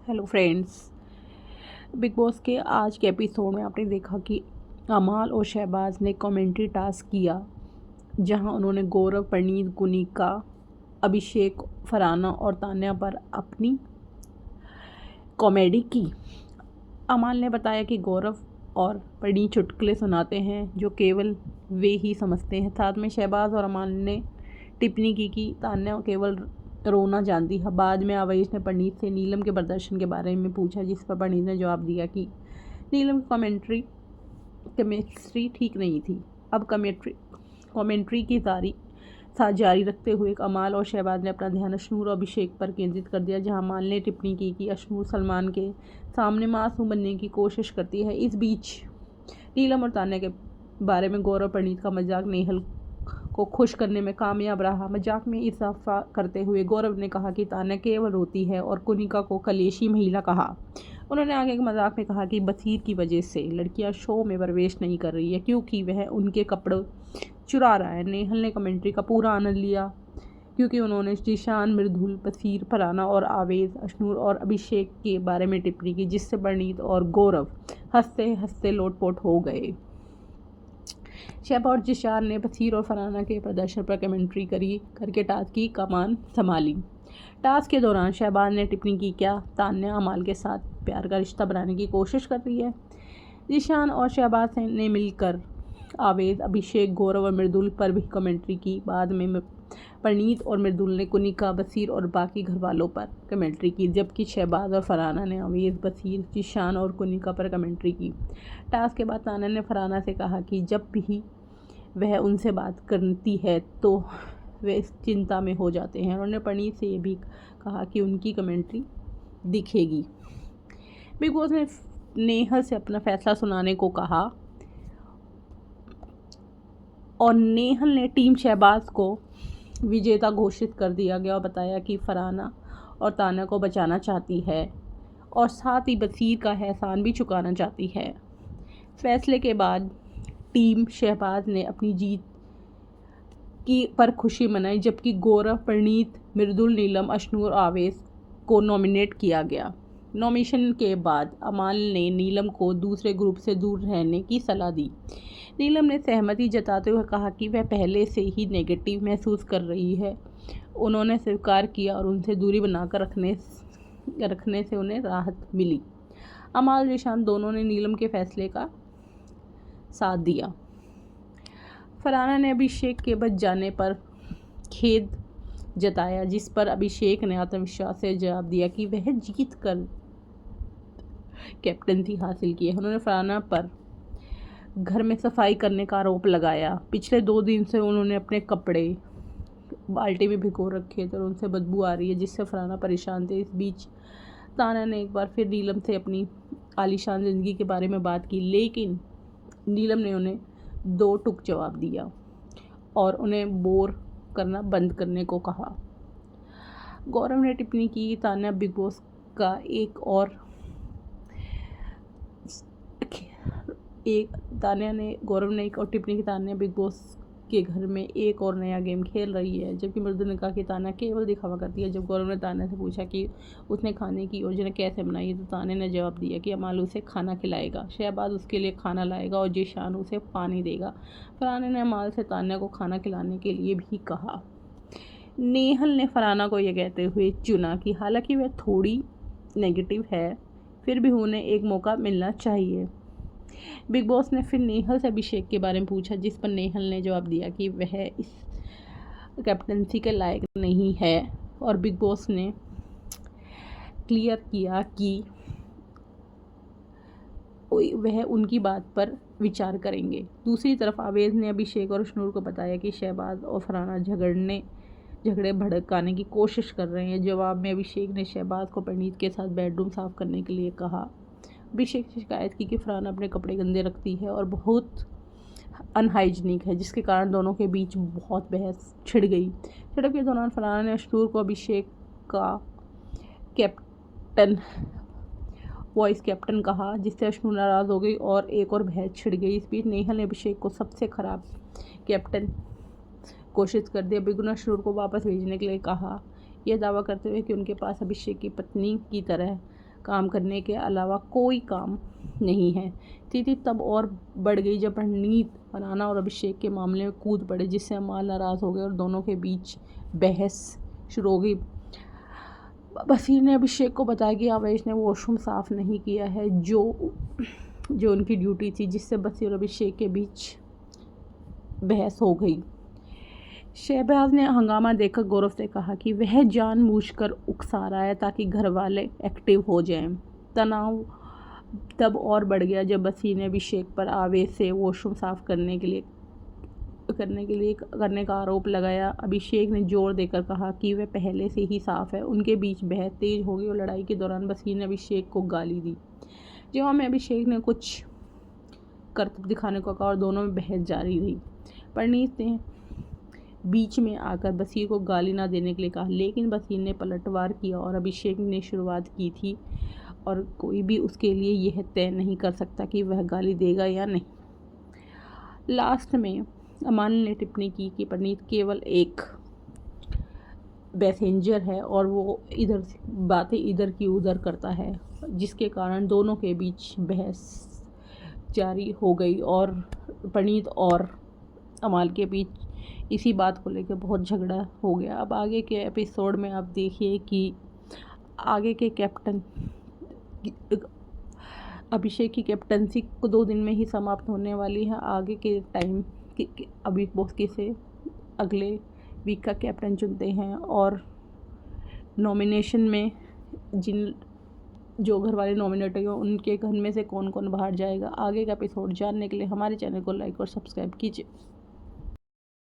Hello friends. Big boss के आज के एपिसोड में आपने देखा कि अमाल और शहबाज ने कमेंट्री टास्क किया, जहां उन्होंने गौरव, परनीत, गुनिका, अभिषेक, फरहाना और तान्या पर अपनी कॉमेडी की। अमाल ने बताया कि गौरव और परनीत चुटकुले सुनाते हैं जो केवल वे ही समझते हैं। साथ में शहबाज और अमाल ने टिप्पणी की कि तान्या केवल रोना जानती है। बाद में अवैश ने परनीत से नीलम के प्रदर्शन के बारे में पूछा, जिस पर परनीत ने जवाब दिया कि नीलम की केमिस्ट्री ठीक नहीं थी। अब कमेंट्री की साथ जारी रखते हुए अमाल और शहबाज ने अपना ध्यान अशनूर और अभिषेक पर केंद्रित कर दिया, जहां अमाल ने टिप्पणी की कि अशनूर सलमान के सामने मासूम बनने की कोशिश करती है। इस बीच नीलम और तान्या के बारे में गौरव परनीत का मजाक नेहल को खुश करने में कामयाब रहा। मजाक में इजाफा करते हुए गौरव ने कहा कि तान्या केवल रोती है और कुनिका को कलेशी महिला कहा। उन्होंने आगे के मजाक में कहा कि बसीर की वजह से लड़कियां शो में प्रवेश नहीं कर रही है क्योंकि वह उनके कपड़े चुरा रहा है। नेहल ने कमेंट्री का पूरा आनंद लिया क्योंकि उन्होंने जीशान, मृदुल, बसीर, फरहाना और आवेश, अशनूर और अभिषेक के बारे में टिप्पणी की, जिससे परनीत और गौरव हंसते हंसते लोटपोट हो गए। शहबाज और जिशान ने बसीर और फरहाना के प्रदर्शन पर कमेंट्री करके टास्क की कमान संभाली। टास्क के दौरान शहबाज ने टिप्पणी की, क्या तान्या अमाल के साथ प्यार का रिश्ता बनाने की कोशिश कर रही है। जिशान और शहबाज ने मिलकर आवेद, अभिषेक, गौरव और मृदुल पर भी कमेंट्री की। बाद में परनीत और मृदुल ने कुनिका, बसीर और बाकी घर वालों पर कमेंट्री की, जबकि शहबाज और फरहाना ने अवेद, बसीर, जिशान और कुनिका पर कमेंट्री की। टास्क के बाद तान्या ने फरहाना से कहा कि जब भी वह उनसे बात करती है तो वे चिंता में हो जाते हैं। उन्होंने परनीत से ये भी कहा कि उनकी कमेंट्री दिखेगी। बिग बॉस ने नेहल से अपना फैसला सुनाने को कहा और नेहल ने टीम शहबाज को विजेता घोषित कर दिया गया और बताया कि फरहाना और तान्या को बचाना चाहती है और साथ ही बसीर का एहसान भी चुकाना चाहती है। फैसले के बाद टीम शहबाज ने अपनी जीत पर खुशी मनाई, जबकि गौरव, परनीत, मृदुल, नीलम, अशनूर, आवेश को नॉमिनेट किया गया। नॉमिनेशन के बाद अमाल ने नीलम को दूसरे ग्रुप से दूर रहने की सलाह दी। नीलम ने सहमति जताते हुए कहा कि वह पहले से ही नेगेटिव महसूस कर रही है। उन्होंने स्वीकार किया और उनसे दूरी बनाकर रखने से उन्हें राहत मिली। अमाल, जिशान दोनों ने नीलम के फैसले का साथ दिया। फरहाना ने अभिषेक के बच जाने पर खेद जताया, जिस पर अभिषेक ने आत्मविश्वास से जवाब दिया कि वह जीत कर कैप्टनसी हासिल की है। उन्होंने फरहाना पर घर में सफाई करने का आरोप लगाया। पिछले 2 दिन से उन्होंने अपने कपड़े बाल्टी में भिगो रखे थे और उनसे बदबू आ रही है, जिससे फरहाना परेशान थे। इस बीच तान्या ने एक बार फिर नीलम से अपनी आलीशान ज़िंदगी के बारे में बात की, लेकिन नीलम ने उन्हें 2 टूक जवाब दिया और उन्हें बोर करना बंद करने को कहा। गौरव ने टिप्पणी की कि तान्या बिग बॉस का गौरव ने एक और टिप्पणी की, तान्या बिग बॉस के घर में एक और नया गेम खेल रही है, जबकि मृदुल ने कहा कि तान्या केवल दिखावा करती है। जब गौरव ने तान्या से पूछा कि उसने खाने की योजना कैसे बनाई है, तो तान्या ने जवाब दिया कि अमाल उसे खाना खिलाएगा, शहबाज उसके लिए खाना लाएगा और जिशान उसे पानी देगा। फरहाना ने अमाल से तान्या को खाना खिलाने के लिए भी कहा। नेहल ने फरहाना को यह कहते हुए चुना कि हालांकि वह थोड़ी नेगेटिव है, फिर भी उन्हें एक मौका मिलना चाहिए। बिग बॉस ने फिर नेहल से अभिषेक के बारे में पूछा, जिस पर नेहल ने जवाब दिया कि वह इस कैप्टनसी के लायक नहीं है और बिग बॉस ने क्लियर किया कि वह उनकी बात पर विचार करेंगे। दूसरी तरफ आवेद ने अभिषेक और अशनूर को बताया कि शहबाज और फरहाना झगड़े भड़काने की कोशिश कर रहे हैं। जवाब में अभिषेक ने शहबाज को परनीत के साथ बेडरूम साफ करने के लिए कहा। अभिषेक ने शिकायत की कि फरहाना अपने कपड़े गंदे रखती है और बहुत अनहाइजीनिक है, जिसके कारण दोनों के बीच बहुत बहस छिड़ गई। झड़प के दौरान फरहाना ने अशनूर को अभिषेक का वॉइस कैप्टन कहा, जिससे अशनूर नाराज़ हो गई और एक और बहस छिड़ गई। इस बीच नेहल ने अभिषेक को सबसे खराब कैप्टन घोषित कर दिया। बिग ने अशनूर को वापस भेजने के लिए कहा, यह दावा करते हुए कि उनके पास अभिषेक की पत्नी की तरह काम करने के अलावा कोई काम नहीं है। स्थिति तब और बढ़ गई जब परनीत राणा और अभिषेक के मामले में कूद पड़े, जिससे अमाल नाराज़ हो गए और दोनों के बीच बहस शुरू हो गई। बसीर ने अभिषेक को बताया कि आवेश ने वॉशरूम साफ़ नहीं किया है, जो उनकी ड्यूटी थी, जिससे बसीर और अभिषेक के बीच बहस हो गई। शहबाज ने हंगामा देखकर गौरव से कहा कि वह जानबूझकर उकसा रहा है ताकि घर वाले एक्टिव हो जाएं। तनाव तब और बढ़ गया जब बसीर ने अभिषेक पर आवेश से वॉशरूम साफ करने का आरोप लगाया। अभिषेक ने जोर देकर कहा कि वह पहले से ही साफ है। उनके बीच बहस तेज हो गई और लड़ाई के दौरान बसीर ने अभिषेक को गाली दी। जवाब में अभिषेक ने कुछ करतब दिखाने को कहा और दोनों में बहस जारी रही। परनीत ने बीच में आकर बसीर को गाली ना देने के लिए कहा, लेकिन बसीर ने पलटवार किया और अभिषेक ने शुरुआत की थी और कोई भी उसके लिए यह तय नहीं कर सकता कि वह गाली देगा या नहीं। लास्ट में अमान ने टिप्पणी की कि परनीत केवल एक पैसेंजर है और वो बातें इधर की उधर करता है, जिसके कारण दोनों के बीच बहस जारी हो गई और परनीत और अमाल के बीच इसी बात को लेकर बहुत झगड़ा हो गया। अब आगे के एपिसोड में आप देखिए कि आगे के कैप्टन अभिषेक की कैप्टनसी को 2 दिन में ही समाप्त होने वाली है। आगे के टाइम अभी बॉस किसे अगले वीक का कैप्टन चुनते हैं और नॉमिनेशन में जो घर वाले नॉमिनेट हुए उनके घर में से कौन कौन बाहर जाएगा। आगे का एपिसोड जानने के लिए हमारे चैनल को लाइक और सब्सक्राइब कीजिए।